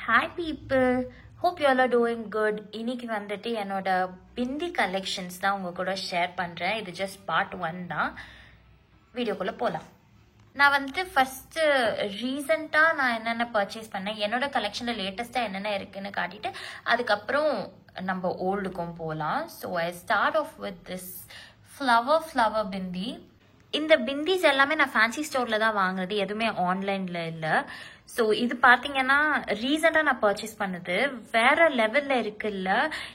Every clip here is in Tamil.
Hi people, hope you all are doing good. இன்னைக்கு வந்துட்டு என்னோட பிந்தி கலெக்ஷன்ஸ் தான் உங்க கூட ஷேர் பண்றேன். இது ஜஸ்ட் பார்ட் 1 தான். வீடியோக்குள்ள போலாம். நான் வந்துட்டு ஃபர்ஸ்ட் ரீசெண்டா நான் என்னென்ன பர்ச்சேஸ் பண்ணேன், என்னோட கலெக்ஷன்ல லேட்டஸ்டா என்னென்ன இருக்குன்னு காட்டிட்டு அதுக்கப்புறம் நம்ம ஓல்டுக்கும் போலாம். So I start off with this flower bindi. இந்த பிந்திஸ் எல்லாமே நான் ஃபேன்சி ஸ்டோர்ல தான் வாங்குறது, எதுவுமே ஆன்லைன்ல இல்ல. ஸோ இது பாத்தீங்கன்னா ரீசெண்டா நான் பர்ச்சேஸ் பண்ணது, வேற லெவல்ல இருக்குல்ல.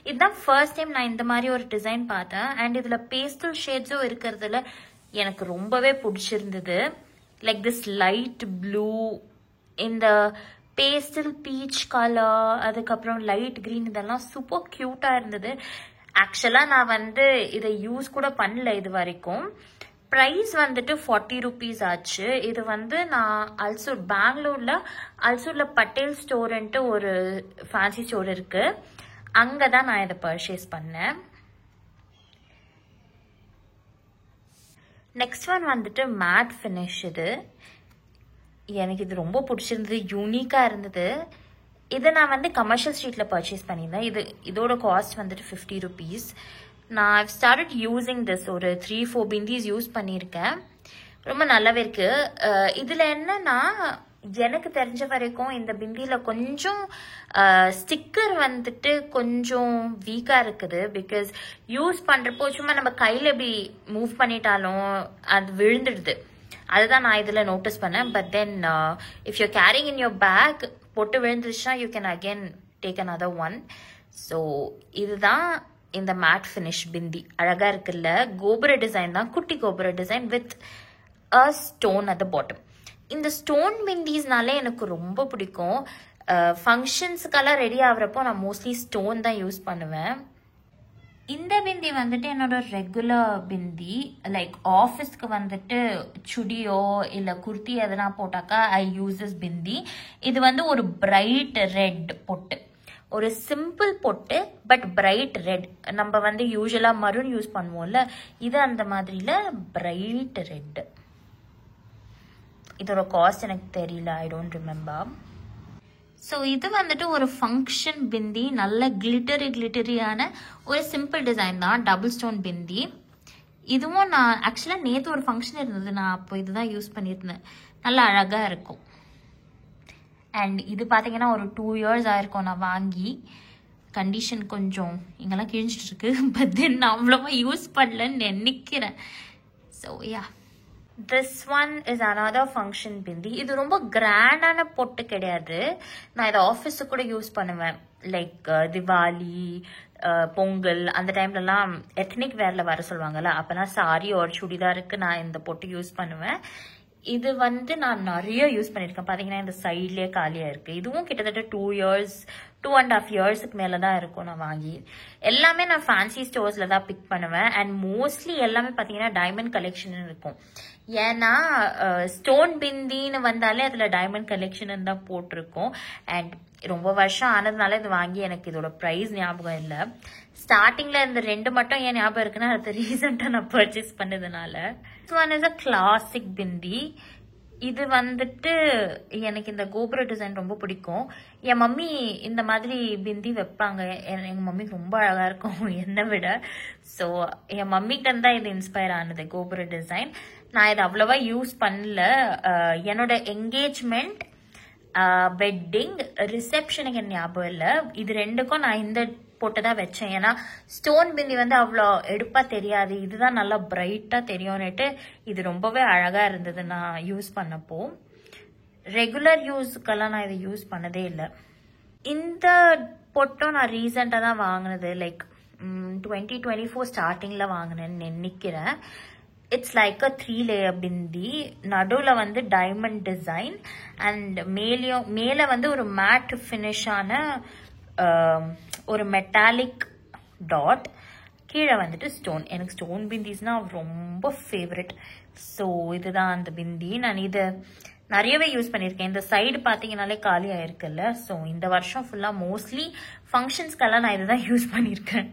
இதுதான் ஃபர்ஸ்ட் டைம் நான் இந்த மாதிரி ஒரு டிசைன் பார்த்தேன். அண்ட் இதுல பேஸ்டல் ஷேட்ஸும் இருக்கிறதுல எனக்கு ரொம்பவே பிடிச்சிருந்தது. லைக் திஸ் லைட் ப்ளூ, இந்த பேஸ்டல் பீச் கலர், அதுக்கப்புறம் லைட் கிரீன், இதெல்லாம் சூப்பர் கியூட்டா இருந்தது. ஆக்சுவலா நான் வந்து இதை யூஸ் கூட பண்ணல இது வரைக்கும். ப்ரைஸ் வந்துட்டு 40 rupees ஆச்சு. இது வந்து நான் அல்சூர், பெங்களூர்ல பட்டேல் ஸ்டோர்ன்ட்டு ஒரு ஃபேன்சி ஸ்டோர் இருக்கு, அங்கதான் நான் இதை பர்ச்சேஸ் பண்ணேன். நெக்ஸ்ட் ஒன் வந்துட்டு மேட் ஃபினிஷ். எனக்கு இது ரொம்ப பிடிச்சிருந்தது, யூனிக்கா இருந்தது. இதை நான் வந்து கமர்ஷியல் ஸ்ட்ரீட்ல பர்ச்சேஸ் பண்ணியிருந்தேன். இதோட காஸ்ட் வந்துட்டு 50 rupees. நான் ஸ்டார்டட் யூசிங் திஸ், ஒரு 3-4 பிந்திஸ் யூஸ் பண்ணியிருக்கேன். ரொம்ப நல்லாவே இருக்கு. இதுல என்னன்னா எனக்கு தெரிஞ்ச வரைக்கும் இந்த பிந்தியில கொஞ்சம் ஸ்டிக்கர் வந்துட்டு கொஞ்சம் வீக்கா இருக்குது. பிகாஸ் யூஸ் பண்றப்போ சும்மா நம்ம கையில எப்படி மூவ் பண்ணிட்டாலும் அது விழுந்துடுது. அதுதான் நான் இதுல நோட்டீஸ் பண்ணேன். But then if you carrying in your bag, போட்டு விழுந்துருச்சுன்னா you can again take another one. So இதுதான் இந்த மேட் ஃபினிஷ் பிந்தி. அழகா இருக்குல்ல, கோபுர டிசைன் தான், குட்டி கோபுர design with a stone at the bottom. இந்த ஸ்டோன் பிந்திஸ்னாலே எனக்கு ரொம்ப பிடிக்கும். ஃபங்க்ஷன்ஸுக்கெல்லாம் ரெடி ஆகுறப்போ நான் மோஸ்ட்லி ஸ்டோன் தான் யூஸ் பண்ணுவேன். இந்த பிந்தி வந்துட்டு என்னோட ரெகுலர் பிந்தி. லைக் ஆஃபீஸ்க்கு வந்துட்டு சுடியோ இல்லை குர்த்தி எதனா போட்டாக்கா ஐ யூஸ் திஸ் பிந்தி. இது வந்து ஒரு பிரைட் ரெட் பொட்டு, ஒரு சிம்பிள் பொட்டு பட் பிரைட் ரெட். நம்ம வந்து யூஸ்வலா மரூன் யூஸ் பண்ணுவோம்ல, இது அந்த மாதிரில பிரைட் ரெட். இதோட காஸ்ட் எனக்கு தெரியல, ஐ டோன்ட் ரிமெம்பர். ஸோ இது வந்துட்டு ஒரு ஃபங்க்ஷன் பிந்தி, நல்ல கிளிட்டரியான ஒரு சிம்பிள் டிசைன் தான், டபுள் ஸ்டோன் பிந்தி. இதுவும் நான் ஆக்சுவலாக நேற்று ஒரு ஃபங்க்ஷன் இருந்தது, நான் அப்போ இதுதான் யூஸ் பண்ணியிருந்தேன். நல்லா அழகாக இருக்கும். அண்ட் இது பார்த்தீங்கன்னா ஒரு 2 years ஆயிருக்கும் நான் வாங்கி. கண்டிஷன் கொஞ்சம் இங்கெல்லாம் கிழிஞ்சிட்டு இருக்கு. பட் தென் நான் அவ்வளோவா யூஸ் பண்ணலன்னு நினைக்கிறேன். So yeah, this one is another function பிந்தி. இது ரொம்ப கிராண்டான பொட்டு கிடையாது. நான் இதை ஆஃபீஸுக்கு கூட யூஸ் பண்ணுவேன். லைக் திவாலி, பொங்கல் அந்த டைம்லலாம் எத்னிக் வேர்ல வர சொல்லுவாங்கல்ல, அப்போலாம் சாரி ஒரு சுடிதாருக்கு நான் இந்த பொட்டு யூஸ் பண்ணுவேன். இது வந்து நான் நிறைய யூஸ் பண்ணியிருக்கேன். பார்த்தீங்கன்னா இந்த சைட்லேயே காலியாக இருக்குது. இதுவும் கிட்டத்தட்ட 2.5 yearsக்கு மேலே தான் இருக்கும் நான் வாங்கி. எல்லாமே நான் ஃபேன்சி ஸ்டோர்ஸில் தான் பிக் பண்ணுவேன். அண்ட் மோஸ்ட்லி எல்லாமே பார்த்தீங்கன்னா டைமண்ட் கலெக்ஷன் இருக்கும். ஏன்னா ஸ்டோன் பிந்தின்னு வந்தாலே அதில் டைமண்ட் கலெக்ஷன் தான் போட்டிருக்கோம். அண்ட் ரொம்ப வருஷம் ஆனதுனால இது வாங்கி எனக்கு இதோட ப்ரைஸ் ஞாபகம் இல்லை. ஸ்டார்டிங்ல இந்த 2 மட்டும் ஏன் ஞாபகம் இருக்குன்னா அது ரீசெண்டா நான் பர்ச்சேஸ் பண்ணதுனால. ஒன் இஸ் அ கிளாசிக் பிந்தி. இது வந்துட்டு எனக்கு இந்த கோபுர டிசைன் ரொம்ப பிடிக்கும். என் மம்மி இந்த மாதிரி பிந்தி வைப்பாங்க. எங்க மம்மி ரொம்ப அழகா இருக்கும் என்னை விட. ஸோ என் மம்மிக்கு தான் இது இன்ஸ்பயர் ஆனது, கோபுர டிசைன். நான் இதை அவ்வளவா யூஸ் பண்ணல. என்னோட என்கேஜ்மெண்ட், வெட்டிங், ரிசப்ஷனுக்கு என் ஞாபகம் இல்லை. இது ரெண்டுக்கும் நான் இந்த போட்டு தான் வச்சேன். ஏன்னா ஸ்டோன் பிந்தி வந்து அவ்வளோ எடுப்பா தெரியாது, இதுதான் நல்லா பிரைட்டா தெரியும்னுட்டு இது ரொம்பவே அழகா இருந்தது நான் யூஸ் பண்ணப்போ. ரெகுலர் யூஸ்க்கெல்லாம் நான் இதை யூஸ் பண்ணதே இல்லை. இந்த பொட்டும் நான் ரீசெண்டாக தான் வாங்கினது, லைக் 2024 ஸ்டார்டிங்ல வாங்கினேன்னு நினைக்கிறேன். இட்ஸ் லைக் அ 3-layer பிந்தி. நடுவில் வந்து டைமண்ட் டிசைன் அண்ட் மேலே வந்து ஒரு மேட் ஃபினிஷான ஒரு மெட்டாலிக் டாட், கீழே வந்துட்டு ஸ்டோன். எனக்கு ஸ்டோன் பிந்திஸ்னா ரொம்ப ஃபேவரட். ஸோ இதுதான் அந்த பிந்தி. நான் இதை நிறையவே யூஸ் பண்ணியிருக்கேன். இந்த சைடு பார்த்தீங்கன்னாலே காலி ஆயிருக்குல்ல. ஸோ இந்த வருஷம் ஃபுல்லாக மோஸ்ட்லி ஃபங்க்ஷன்ஸ்க்கெல்லாம் நான் இதை தான் யூஸ் பண்ணியிருக்கேன்.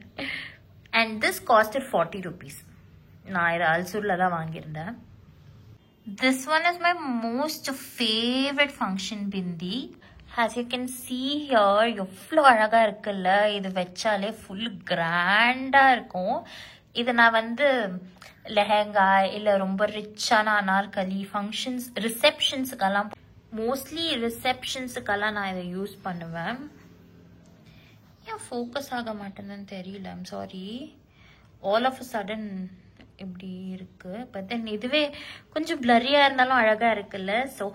And this costed 40 rupees. நான் இதை அல்சூரில் தான் வாங்கியிருந்தேன். This one is my most favourite function bindi. as you can see here எவ்வளோ அழகா இருக்குல்ல. இது வச்சாலே ஃபுல் கிராண்டா இருக்கும். இது நான் வந்து லெஹங்கா இல்லை ரொம்ப ரிச்சான அனார்கலி ஃபங்க்ஷன்ஸ் ரிசெப்ஷன்ஸுக்கெல்லாம் மோஸ்ட்லி ரிசெப்ஷன்ஸுக்கெல்லாம் நான் இதை யூஸ் பண்ணுவேன். ஏன் ஃபோக்கஸ் ஆக மாட்டேன்னு தெரியல. I'm sorry. All of a sudden இப்படி இருக்கு. பட் தென் இதுவே கொஞ்சம் பிளரியா இருந்தாலும் அழகா இருக்குல்ல. ஸோ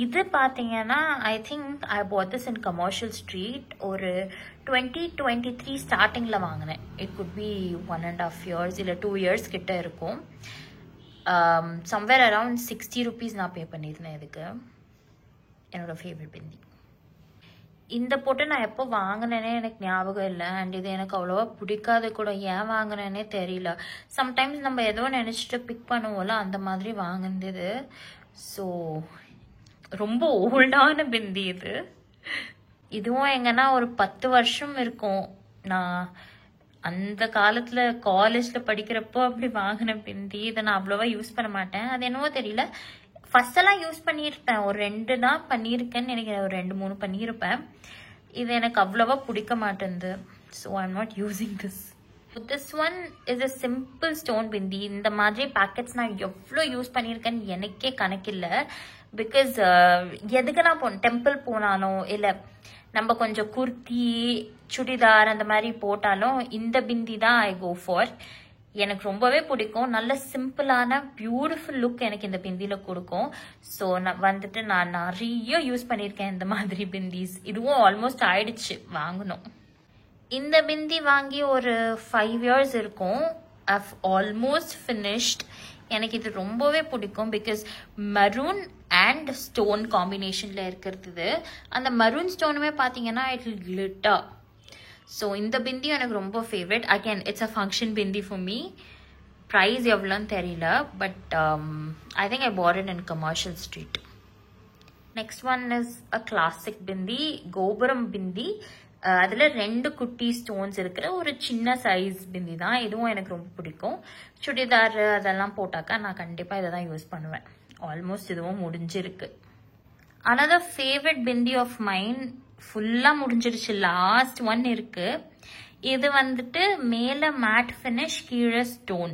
இது பார்த்தீங்கன்னா I think I bought this in commercial street ஒரு 2023 ஸ்டார்டிங்ல வாங்கினேன். இட் குட் பி 1.5 years இல்லை 2 years கிட்ட இருக்கும். சம்வேர் அரவுண்ட் 60 rupees நான் பே பண்ணியிருந்தேன். இதுக்கு என்னோட ஃபேவரட் பிந்தி. இந்த போட்டு நான் எப்போ வாங்கினேனே எனக்கு ஞாபகம் இல்லை. அண்ட் இது எனக்கு அவ்வளோவா பிடிக்காது கூட. ஏன் வாங்கினேனே தெரியல. சம்டைம்ஸ் நம்ம ஏதோ நினச்சிட்டு பிக் பண்ணுவோம்ல, அந்த மாதிரி வாங்கினது. ஸோ ரொம்ப ஓல்டான பிந்தி இது. இதுவும் எங்கன்னா ஒரு 10 வருஷம் இருக்கும். நான் அந்த காலத்தில் காலேஜில் படிக்கிறப்போ அப்படி வாங்கின பிந்தி. இதை நான் அவ்வளோவா யூஸ் பண்ண மாட்டேன். அது என்னவோ தெரியல. ஃபர்ஸ்ட் எல்லாம் யூஸ் பண்ணியிருப்பேன். ஒரு 2 தான் பண்ணியிருக்கேன்னு நினைக்கிறேன். ஒரு 2-3 பண்ணியிருப்பேன். இது எனக்கு அவ்வளவா பிடிக்க மாட்டேங்குது. So I am not using this. This one is a simple stone பிந்தி. இந்த மாதிரி பேக்கெட்ஸ் நான் எவ்வளோ யூஸ் பண்ணியிருக்கேன்னு எனக்கே கணக்கில்லை. பிகாஸ் எதுக்கு நான் டெம்பிள் போனாலும் இல்லை நம்ம கொஞ்சம் குர்த்தி சுடிதார் அந்த மாதிரி போட்டாலும் இந்த பிந்தி தான் ஐ கோ ஃபார். எனக்கு ரொம்பவே பிடிக்கும். நல்ல சிம்பிளான பியூட்டிஃபுல் லுக் எனக்கு இந்த பிந்தியில் கொடுக்கும். ஸோ நான் நிறைய யூஸ் பண்ணியிருக்கேன் இந்த மாதிரி பிந்திஸ். இதுவும் ஆல்மோஸ்ட் ஆயிடுச்சு வாங்கணும். இந்த பிந்தி வாங்கி ஒரு 5 years இருக்கும். I've almost finished. எனக்கு இது ரொம்பவே பிடிக்கும். பிகாஸ் மரூன் அண்ட் ஸ்டோன் காம்பினேஷனில் இருக்கிறது. அந்த மரூன் ஸ்டோனுமே பார்த்தீங்கன்னா இட் வில் கிளிட்டர். ஸோ இந்த பிந்தி எனக்கு ரொம்ப favourite. Again it's a function bindi for me. Price எவ்வளோன்னு தெரியல. But I think I bought it in commercial street. Next one is a classic பிந்தி, கோபுரம் பிந்தி. அதில் 2 குட்டி ஸ்டோன்ஸ் இருக்கிற ஒரு சின்ன சைஸ் பிந்தி தான். இதுவும் எனக்கு ரொம்ப பிடிக்கும். சுடிதார் அதெல்லாம் போட்டாக்கா நான் கண்டிப்பாக இதை தான் யூஸ் பண்ணுவேன். ஆல்மோஸ்ட் இதுவும் முடிஞ்சிருக்கு. அனதர் ஃபேவரட் பிந்தி ஆஃப் மைன் ஃபுல்லாக முடிஞ்சிருச்சு. லாஸ்ட் ஒன் இருக்கு. இது வந்துட்டு மேலே மேட் ஃபினிஷ், கீழே ஸ்டோன்.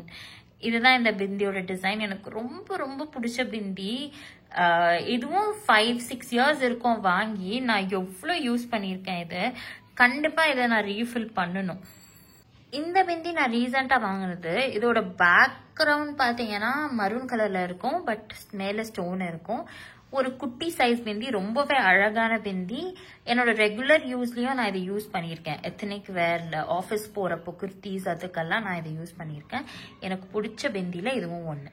இதுதான் இந்த பிந்தியோட டிசைன். எனக்கு ரொம்ப ரொம்ப பிடிச்ச பிந்தி. இதுவும் 5-6 years இருக்கும் வாங்கி. நான் எவ்வளோ யூஸ் பண்ணியிருக்கேன். இது கண்டிப்பாக இதை நான் ரீஃபில் பண்ணணும். இந்த பிந்தி நான் ரீசெண்டாக வாங்கினது. இதோட பேக்ரவுண்ட் பார்த்தீங்கன்னா மரூன் கலரில் இருக்கும். பட் மேலே ஸ்டோன் இருக்கும். ஒரு குட்டி சைஸ் பிந்தி. ரொம்பவே அழகான பிந்தி. என்னோட ரெகுலர் யூஸ்லயும் நான் இதை யூஸ் பண்ணியிருக்கேன். எத்தனிக் வேர்ல ஆஃபீஸ் போறப்போ குர்த்திஸ் அதுக்கெல்லாம் நான் இதை யூஸ் பண்ணியிருக்கேன். எனக்கு பிடிச்ச பிந்தியில இதுவும் ஒன்று.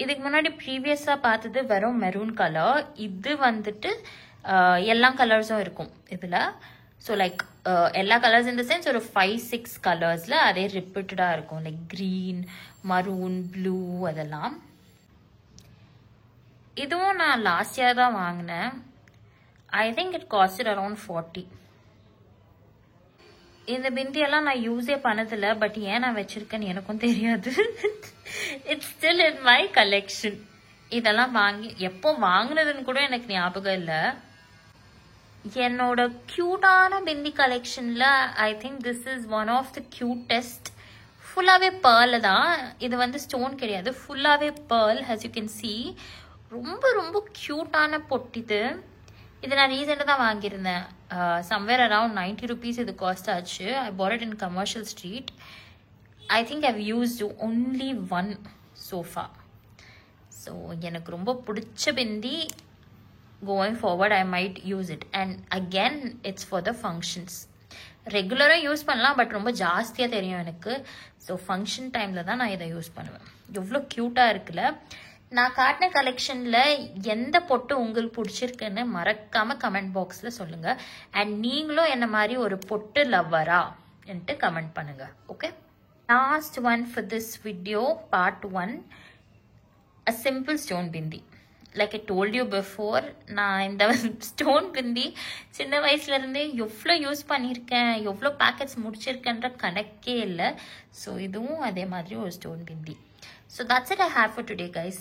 இதுக்கு முன்னாடி ப்ரீவியஸா பார்த்தது வெறும் மெரூன் கலர். இது வந்துட்டு எல்லா கலர்ஸும் இருக்கும் இதுல. ஸோ லைக் எல்லா கலர்ஸ் இந்த சென்ஸ் ஒரு 5-6 கலர்ஸ்ல அதே ரிப்பீட்டடா இருக்கும். லைக் கிரீன், மரூன், ப்ளூ அதெல்லாம். இதுவும் நான் லாஸ்ட் இயர் தான் வாங்கினேன். I think it costed around 40. இந்த பிந்தியெல்லாம் நான் யூஸே பண்ணதில்லை. பட் ஏன் நான் வச்சிருக்கேன்னு எனக்கும் தெரியாது. It's still in my collection. இதெல்லாம் வாங்கி எப்போ வாங்கினதுன்னு கூட எனக்கு ஞாபகம் இல்லை. என்னோட கியூட்டான பிந்தி கலெக்ஷன்ல I think this is one of the cutest. ஃபுல்லாகவே பேர்ல தான். இது வந்து ஸ்டோன் கிடையாது. ஃபுல்லாகவே pearl. as you can see ரொம்ப ரொம்ப க்யூட்டான பொட்டிது. இது நான் ரீசெண்டாக தான் வாங்கியிருந்தேன். சம்வேர் அரவுண்ட் 90 rupees இது காஸ்ட் ஆச்சு. I bought it in commercial street. I think I've used only 1 so far. So எனக்கு ரொம்ப பிடிச்ச bindi. Going forward I might use it. And again it's for the functions. ரெகுலராக யூஸ் பண்ணலாம். பட் ரொம்ப ஜாஸ்தியாக தெரியும் எனக்கு. ஸோ ஃபங்க்ஷன் டைமில் தான் நான் இதை யூஸ் பண்ணுவேன். எவ்வளோ க்யூட்டாக இருக்குல்ல. நான் காட்டின கலெக்ஷன்ல எந்த பொட்டு உங்களுக்கு பிடிச்சிருக்குன்னு மறக்காம கமெண்ட் பாக்ஸ்ல சொல்லுங்க. அண்ட் நீங்களும் என்ன மாதிரி ஒரு பொட்டு லவ்வரா என்று கமெண்ட் பண்ணுங்க. Okay, last one for this video, part 1, a simple stone bindi. Like I told you before, நான் இந்த ஸ்டோன் பிந்தி சின்ன வயசுல இருந்தே எவ்வளோ யூஸ் பண்ணியிருக்கேன், எவ்வளோ பேக்கெட்ஸ் முடிச்சிருக்கேன்ற கணக்கே இல்லை. ஸோ இதுவும் அதே மாதிரி ஒரு stone bindi. So that's it I have for today, guys.